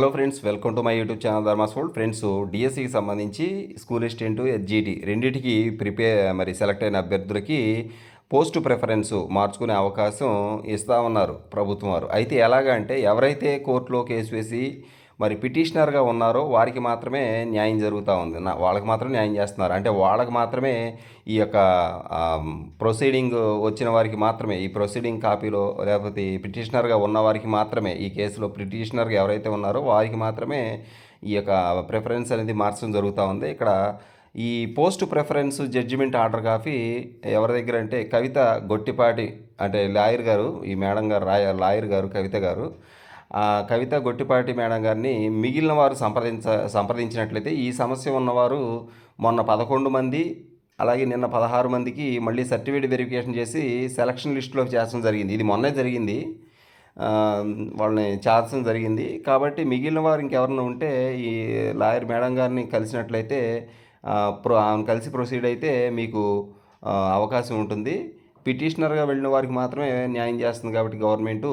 Hello friends, welcome to my YouTube channel Dharmas world. Friends, డిఎస్సికి సంబంధించి school assistant, HGT రెండింటికి select అయిన అభ్యర్థులకి పోస్ట్ ప్రిఫరెన్స్ మార్చుకునే అవకాశం ఇస్తూ ఉన్నారు ప్రభుత్వం వారు. అయితే ఎలాగా అంటే ఎవరైతే కోర్టులో కేసు వేసి పిటిషనర్గా ఉన్నారో వారికి మాత్రమే న్యాయం జరుగుతూ ఉంది. వాళ్ళకి మాత్రమే న్యాయం చేస్తున్నారు. అంటే వాళ్ళకి మాత్రమే ఈ యొక్క ప్రొసీడింగ్ వచ్చిన వారికి మాత్రమే, ఈ ప్రొసీడింగ్ కాపీలో లేకపోతే పిటిషనర్గా ఉన్న వారికి మాత్రమే, ఈ కేసులో పిటిషనర్గా ఎవరైతే ఉన్నారో వారికి మాత్రమే ఈ యొక్క ప్రిఫరెన్స్ అనేది మార్చడం జరుగుతూ ఉంది. ఇక్కడ ఈ post preference judgement order copy ఎవరి దగ్గర అంటే కవిత గొట్టిపాటి, అంటే లాయర్ గారు, ఈ మేడం గారు లాయర్ గారు కవిత గారు, కవిత గొట్టిపాటి మేడం గారిని మిగిలిన వారు సంప్రదించినట్లయితే ఈ సమస్య ఉన్నవారు మొన్న 11 మంది, అలాగే నిన్న 16 మందికి మళ్ళీ సర్టిఫికేట్ వెరిఫికేషన్ చేసి సెలక్షన్ లిస్టులో చేర్చడం జరిగింది. ఇది మొన్నే జరిగింది, వాళ్ళని చేర్చడం జరిగింది. కాబట్టి మిగిలిన వారు ఇంకెవరైనా ఉంటే ఈ లాయర్ మేడం గారిని కలిసినట్లయితే ఆమెను కలిసి ప్రొసీడ్ అయితే మీకు అవకాశం ఉంటుంది. పిటిషనర్గా వెళ్ళిన వారికి మాత్రమే న్యాయం చేస్తుంది. కాబట్టి గవర్నమెంటు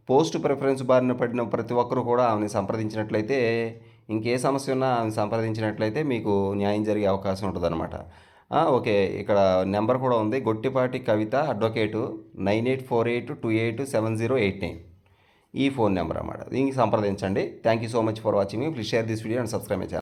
పోస్ట్ ప్రిఫరెన్స్ బారిన పడిన ప్రతి ఒక్కరు కూడా ఆమెను సంప్రదించినట్లయితే, ఇంకే సమస్య ఉన్నా ఆమెను సంప్రదించినట్లయితే మీకు న్యాయం జరిగే అవకాశం ఉంటుందన్నమాట. ఓకే, ఇక్కడ నెంబర్ కూడా ఉంది, గొట్టిపాటి కవిత అడ్వకేటు 9848287089, ఈ ఫోన్ నెంబర్ అన్నమాట. దీనికి సంప్రదించండి. Thank you so much for watching. Please share this video and subscribe my channel.